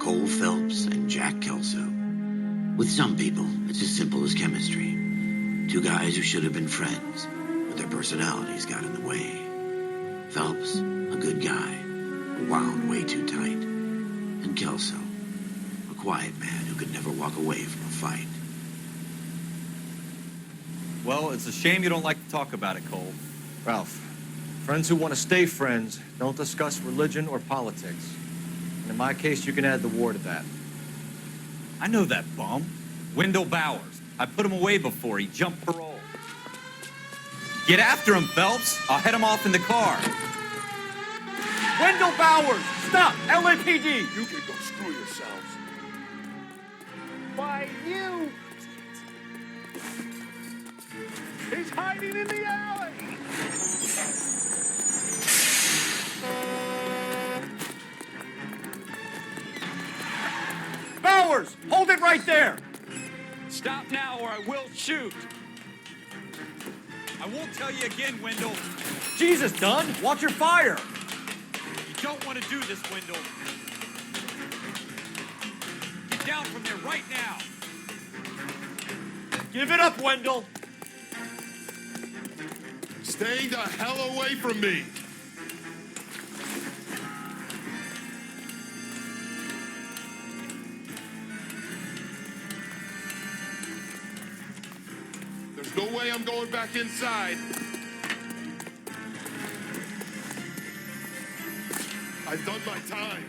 Cole Phelps and Jack Kelso. With some people, it's as simple as chemistry. Two guys who should have been friends, but their personalities got in the way. Phelps, a good guy, wound way too tight. And Kelso, a quiet man who could never walk away from a fight. Well, it's a shame you don't like to talk about it, Cole. Ralph, friends who want to stay friends don't discuss religion or politics. And in my case, you can add the war to that. I know that bum. Wendell Bowers. I put him away before he jumped parole. Get after him, Phelps. I'll head him off in the car. Wendell Bowers! Stop! LAPD! You can go screw yourselves. Why, you! He's hiding in the alley! Bowers! Hold it right there! Stop now or I will shoot. I won't tell you again, Wendell. Jesus, Dunn! Watch your fire! You don't want to do this, Wendell. Get down from there right now. Give it up, Wendell! Stay the hell away from me! There's no way I'm going back inside. I've done my time.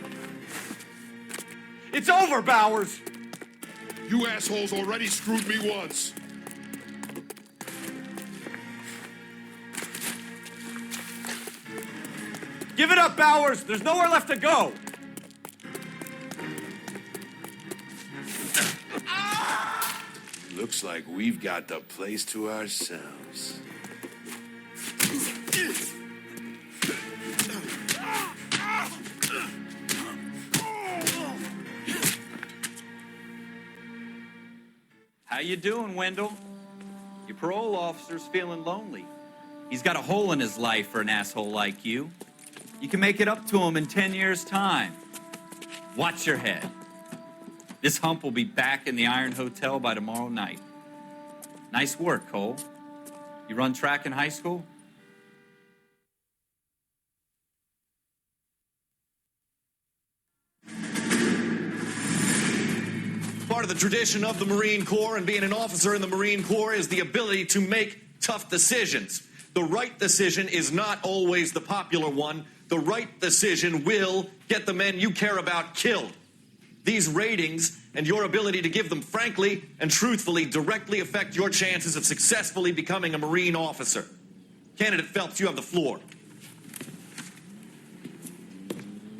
It's over, Bowers! You assholes already screwed me once. Give it up, Bowers! There's nowhere left to go! Looks like we've got the place to ourselves. How you doing, Wendell? Your parole officer's feeling lonely. He's got a hole in his life for an asshole like you. You can make it up to him in 10 years' time. Watch your head. This hump will be back in the Iron Hotel by tomorrow night. Nice work, Cole. You run track in high school? Part of the tradition of the Marine Corps and being an officer in the Marine Corps is the ability to make tough decisions. The right decision is not always the popular one. The right decision will get the men you care about killed. These ratings and your ability to give them frankly and truthfully directly affect your chances of successfully becoming a Marine officer. Candidate Phelps, you have the floor.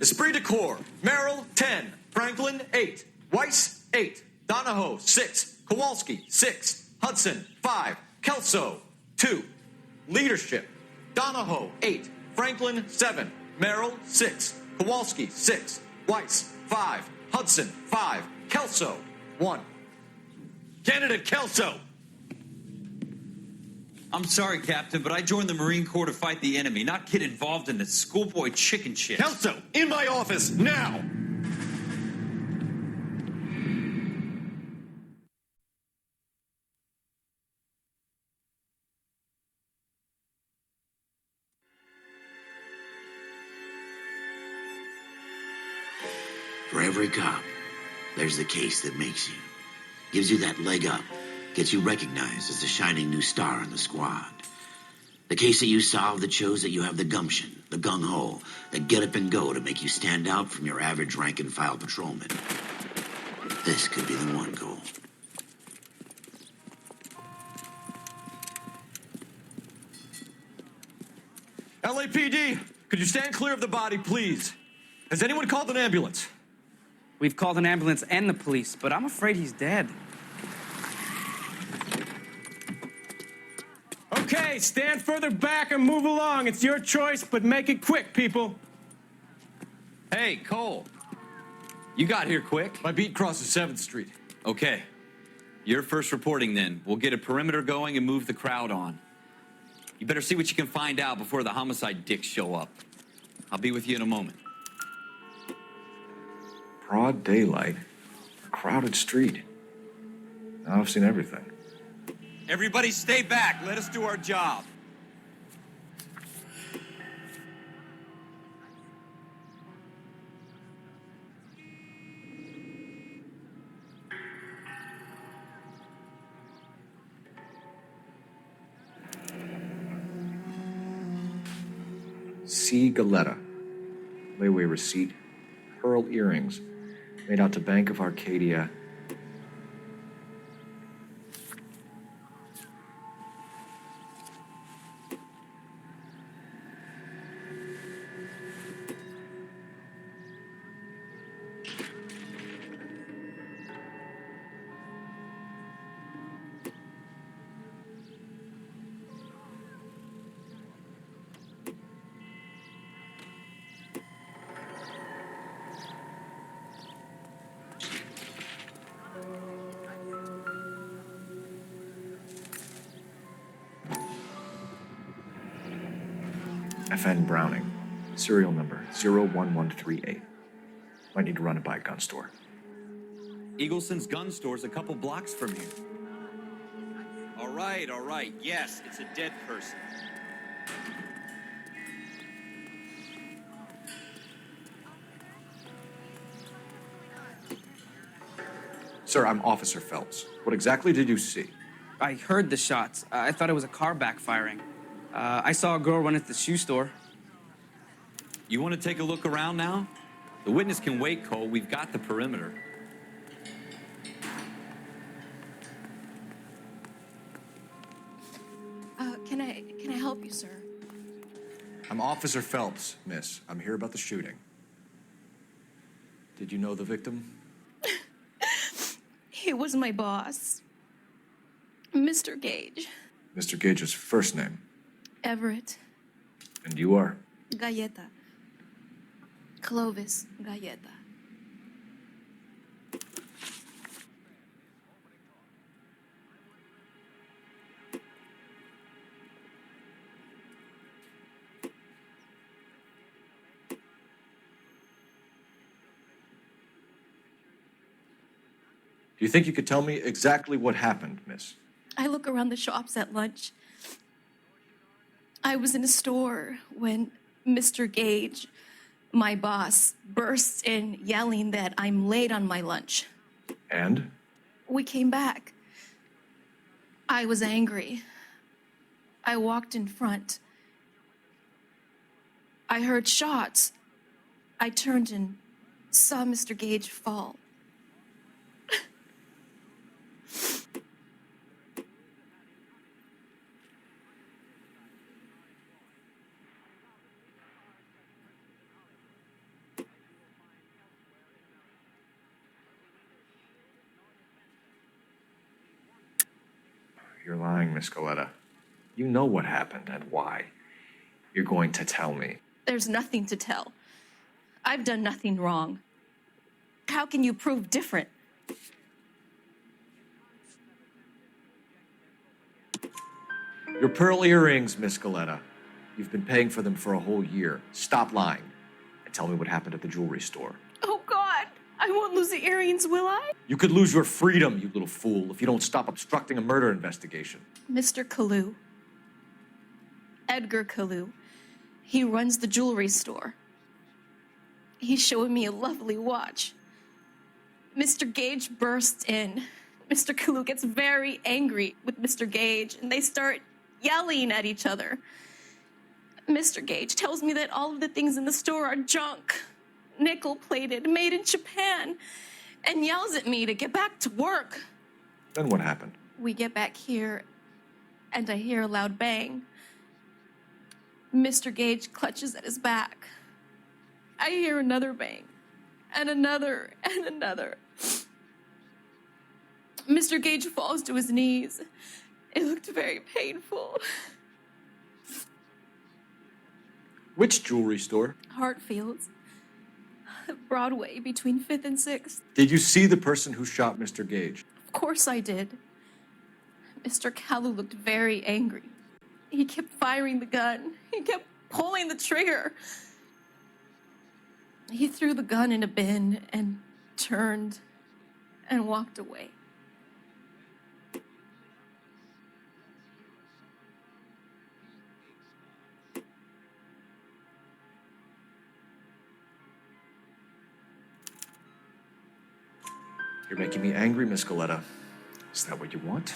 Esprit de Corps, Merrill, 10. Franklin, 8. Weiss, 8. Donahoe, 6. Kowalski, 6. Hudson, 5. Kelso, 2. Leadership, Donahoe, 8. Franklin, 7. Merrill, 6. Kowalski, 6. Weiss, 5. Hudson, 5. Kelso, 1. Candidate Kelso. I'm sorry, Captain, but I joined the Marine Corps to fight the enemy, not get involved in this schoolboy chicken shit. Kelso, in my office, now! For every cop, there's the case that makes you. Gives you that leg up. Gets you recognized as the shining new star in the squad. The case that you solve that shows that you have the gumption, the gung-ho, the get up and go to make you stand out from your average rank-and-file patrolman. This could be the one, Cole. LAPD, could you stand clear of the body, please? Has anyone called an ambulance? We've called an ambulance and the police, but I'm afraid he's dead. Okay, stand further back and move along. It's your choice, but make it quick, people. Hey, Cole. You got here quick. My beat crosses 7th Street. Okay. You're first reporting then. We'll get a perimeter going and move the crowd on. You better see what you can find out before the homicide dicks show up. I'll be with you in a moment. Broad daylight, a crowded street. Now I've seen everything. Everybody stay back. Let us do our job. C. Galetta. Layaway receipt. Pearl earrings. Made out to Bank of Arcadia. FN Browning. Serial number 01138. Might need to run it by a gun store. Eagleson's gun store's a couple blocks from here. All right. Yes, it's a dead person. Sir, I'm Officer Phelps. What exactly did you see? I heard the shots. I thought it was a car backfiring. I saw a girl run at the shoe store. You want to take a look around now? The witness can wait, Cole. We've got the perimeter. Can I help you, sir? I'm Officer Phelps, miss. I'm here about the shooting. Did you know the victim? He was my boss, Mr. Gage. Mr. Gage's first name. Everett. And you are? Galleta. Clovis Galleta. Do you think you could tell me exactly what happened, miss? I look around the shops at lunch. I was in a store when Mr. Gage, my boss, bursts in yelling that I'm late on my lunch. And? We came back. I was angry. I walked in front. I heard shots. I turned and saw Mr. Gage fall. You're lying, Miss Galetta. You know what happened and why. You're going to tell me. There's nothing to tell. I've done nothing wrong. How can you prove different? Your pearl earrings, Miss Galetta. You've been paying for them for a whole year. Stop lying and tell me what happened at the jewelry store. Oh, God! I won't lose the earrings, will I? You could lose your freedom, you little fool, if you don't stop obstructing a murder investigation. Mr. Kalu. Edgar Kalu. He runs the jewelry store. He's showing me a lovely watch. Mr. Gage bursts in. Mr. Kalu gets very angry with Mr. Gage, and they start yelling at each other. Mr. Gage tells me that all of the things in the store are junk, nickel-plated, made in Japan, and yells at me to get back to work. Then what happened? We get back here, and I hear a loud bang. Mr. Gage clutches at his back. I hear another bang, and another, and another. Mr. Gage falls to his knees. It looked very painful. Which jewelry store? Hartfield's. Broadway, between 5th and 6th. Did you see the person who shot Mr. Gage? Of course I did. Mr. Kalu looked very angry. He kept firing the gun. He kept pulling the trigger. He threw the gun in a bin, and turned and walked away. You're making me angry, Miss Coletta. Is that what you want?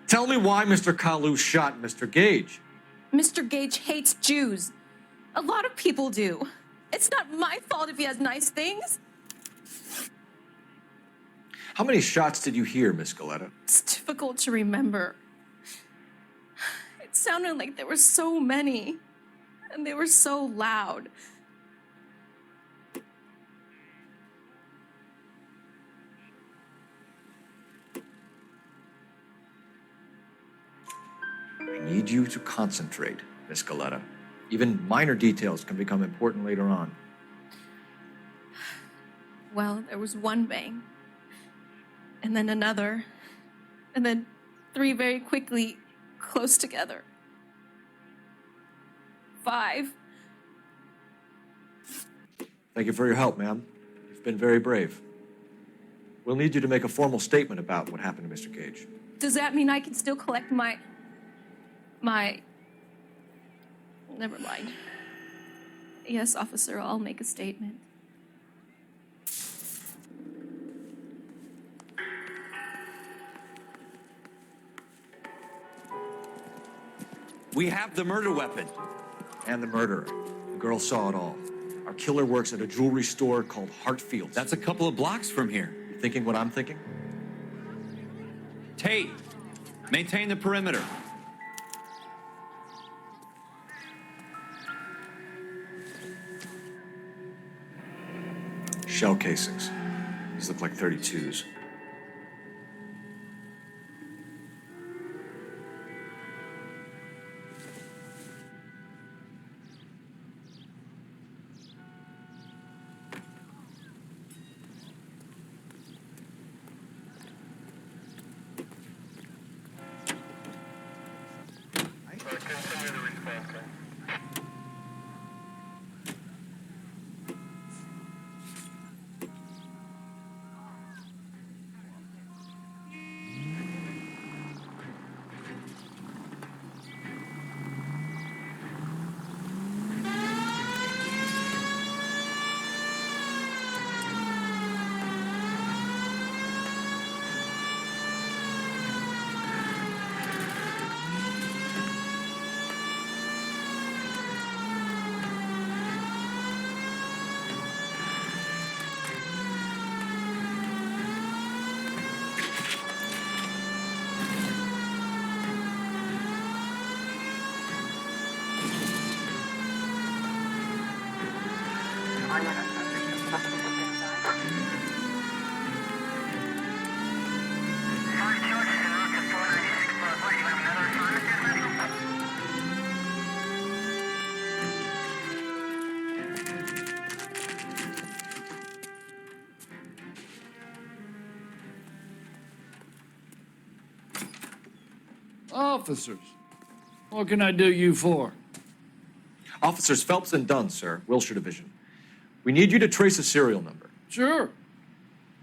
Tell me why Mr. Kalu shot Mr. Gage. Mr. Gage hates Jews. A lot of people do. It's not my fault if he has nice things. How many shots did you hear, Miss Coletta? It's difficult to remember. It sounded like there were so many, and they were so loud. I need you to concentrate, Miss Coletta. Even minor details can become important later on. Well, there was one bang, and then another, and then three very quickly, close together. 5. Thank you for your help, ma'am. You've been very brave. We'll need you to make a formal statement about what happened to Mr. Gage. Does that mean I can still collect my... Never mind. Yes, officer, I'll make a statement. We have the murder weapon. And the murderer. The girl saw it all. Our killer works at a jewelry store called Hartfield's. That's a couple of blocks from here. You thinking what I'm thinking? Tate, maintain the perimeter. Shell casings. These look like 32s. Officers, what can I do you for? Officers Phelps and Dunn, sir, Wilshire Division. We need you to trace a serial number. Sure.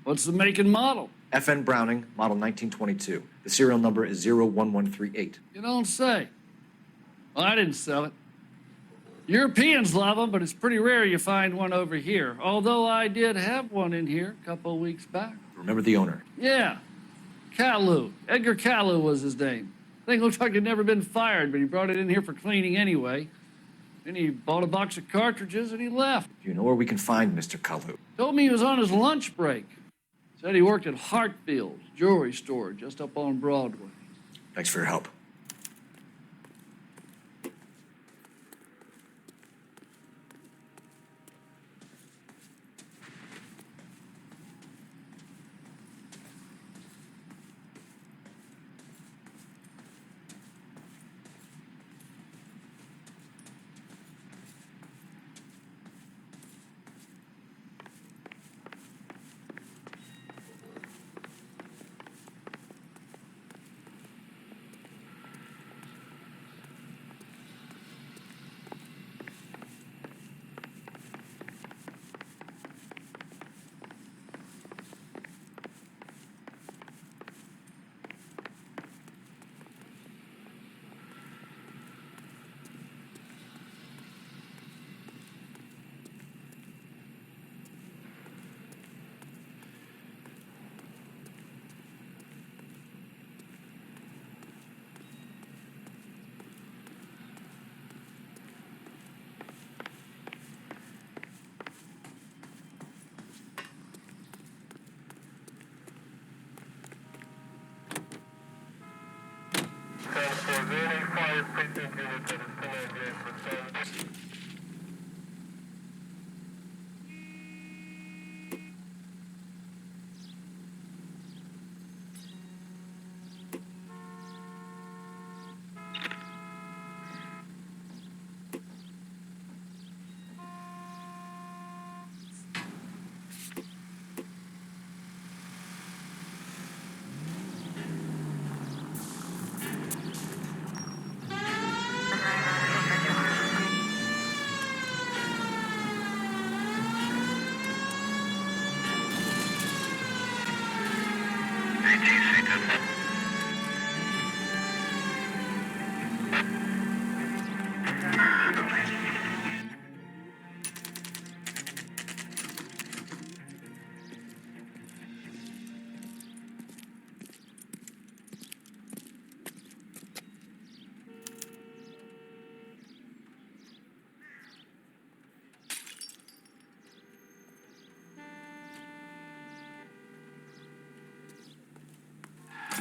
What's the make and model? FN Browning, model 1922. The serial number is 01138. You don't say. Well, I didn't sell it. Europeans love them, but it's pretty rare you find one over here. Although I did have one in here a couple of weeks back. Remember the owner? Yeah. Kalu. Edgar Kalu was his name. Thing looked like it'd never been fired, but he brought it in here for cleaning anyway. Then he bought a box of cartridges and he left. Do you know where we can find Mr. Kalu? Told me he was on his lunch break. Said he worked at Hartfield's jewelry store just up on Broadway. Thanks for your help.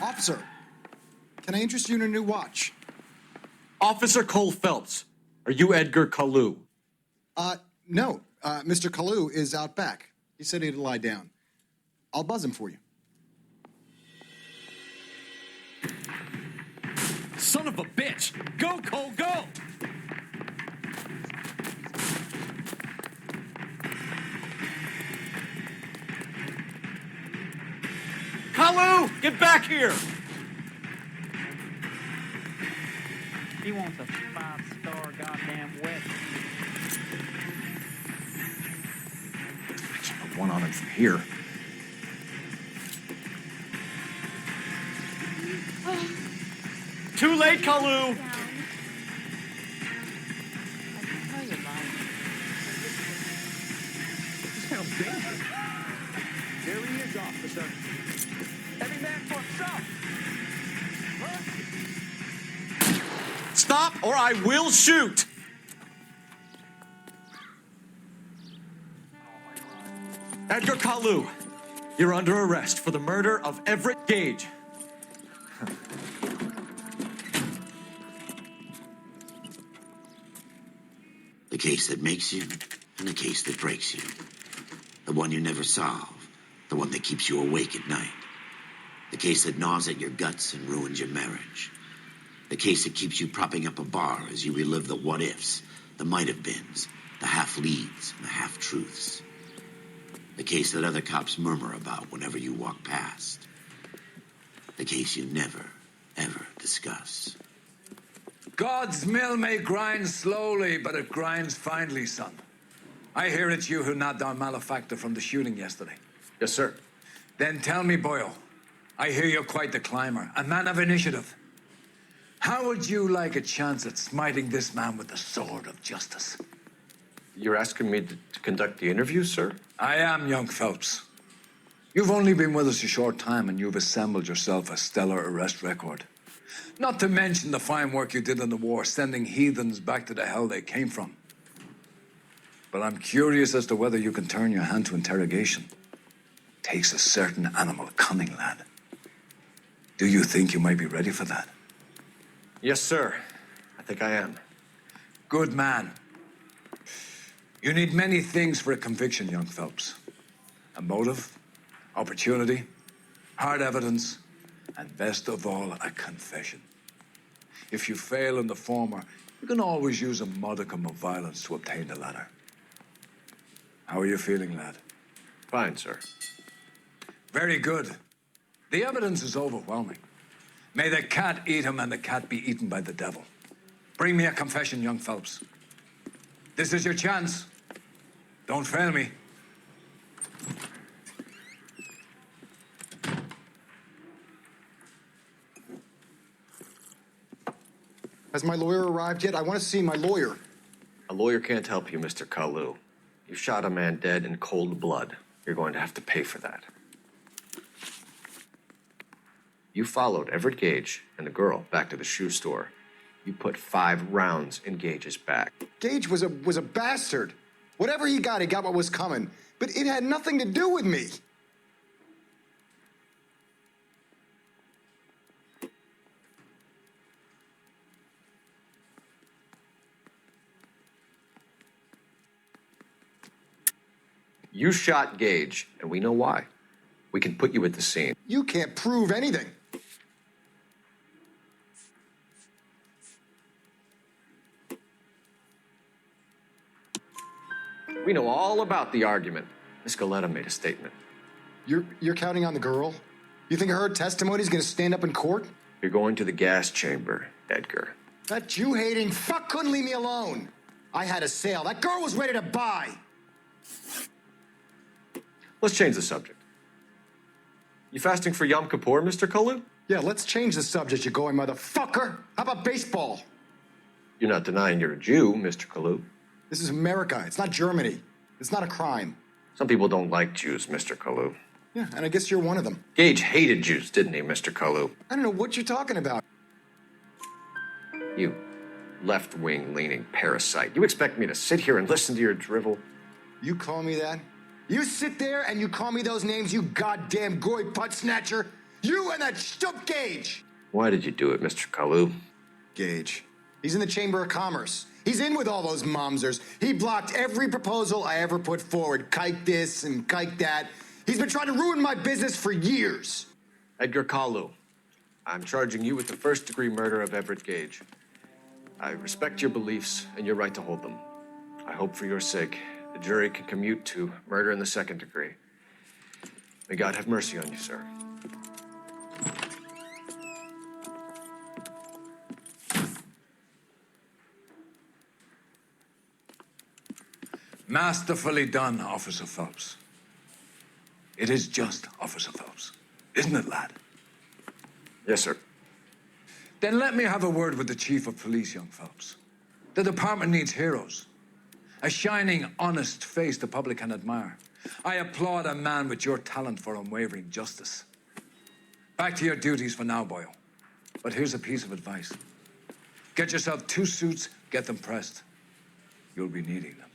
Officer, can I interest you in a new watch? Officer Cole Phelps, are you Edgar Kalu? No. Mr. Kalu is out back. He said he'd lie down. I'll buzz him for you. Son of a bitch! Go, Cole, go! Kalu, get back here! He wants a 5-star goddamn weapon. I can't put one on him from here. Too late, Kalu! There he is, officer. Every man for himself. Stop or I will shoot! Edgar Kalu, you're under arrest for the murder of Everett Gage. The case that makes you and the case that breaks you. The one you never solve. The one that keeps you awake at night. The case that gnaws at your guts and ruins your marriage. The case that keeps you propping up a bar as you relive the what-ifs, the might-have-beens, the half-leads, and the half-truths. The case that other cops murmur about whenever you walk past. The case you never, ever discuss. God's mill may grind slowly, but it grinds finely, son. I hear it's you who nabbed our malefactor from the shooting yesterday. Yes, sir. Then tell me, Boyle, I hear you're quite the climber, a man of initiative. How would you like a chance at smiting this man with the sword of justice? You're asking me to conduct the interview, sir? I am, young Phelps. You've only been with us a short time, and you've assembled yourself a stellar arrest record. Not to mention the fine work you did in the war, sending heathens back to the hell they came from. But I'm curious as to whether you can turn your hand to interrogation. Takes a certain animal cunning, lad. Do you think you might be ready for that? Yes, sir. I think I am. Good man. You need many things for a conviction, young Phelps. A motive, opportunity, hard evidence, and best of all, a confession. If you fail in the former, you can always use a modicum of violence to obtain the latter. How are you feeling, lad? Fine, sir. Very good. The evidence is overwhelming. May the cat eat him and the cat be eaten by the devil. Bring me a confession, young Phelps. This is your chance. Don't fail me. Has my lawyer arrived yet? I want to see my lawyer. A lawyer can't help you, Mr. Kalu. You shot a man dead in cold blood. You're going to have to pay for that. You followed Everett Gage and the girl back to the shoe store. You put 5 rounds in Gage's back. Gage was a bastard. Whatever he got what was coming. But it had nothing to do with me. You shot Gage, and we know why. We can put you at the scene. You can't prove anything. We know all about the argument. Miss Galetta made a statement. You're counting on the girl? You think her testimony's gonna stand up in court? You're going to the gas chamber, Edgar. That Jew-hating fuck couldn't leave me alone. I had a sale. That girl was ready to buy. Let's change the subject. You fasting for Yom Kippur, Mr. Kalu? Yeah, let's change the subject, you going motherfucker. How about baseball? You're not denying you're a Jew, Mr. Kalu. This is America. It's not Germany. It's not a crime. Some people don't like Jews, Mr. Kalu. Yeah, and I guess you're one of them. Gage hated Jews, didn't he, Mr. Kalu? I don't know what you're talking about. You left-wing leaning parasite. You expect me to sit here and listen to your drivel? You call me that? You sit there and you call me those names, you goddamn goy butt snatcher? You and that stup Gage! Why did you do it, Mr. Kalu? Gage. He's in the Chamber of Commerce. He's in with all those momsers. He blocked every proposal I ever put forward. Kike this and kike that. He's been trying to ruin my business for years. Edgar Kalu, I'm charging you with the first-degree murder of Everett Gage. I respect your beliefs and your right to hold them. I hope for your sake the jury can commute to murder in the second degree. May God have mercy on you, sir. Masterfully done, Officer Phelps. It is just Officer Phelps, isn't it, lad? Yes, sir. Then let me have a word with the Chief of Police, young Phelps. The department needs heroes. A shining, honest face the public can admire. I applaud a man with your talent for unwavering justice. Back to your duties for now, boyo. But here's a piece of advice. Get yourself 2 suits, get them pressed. You'll be needing them.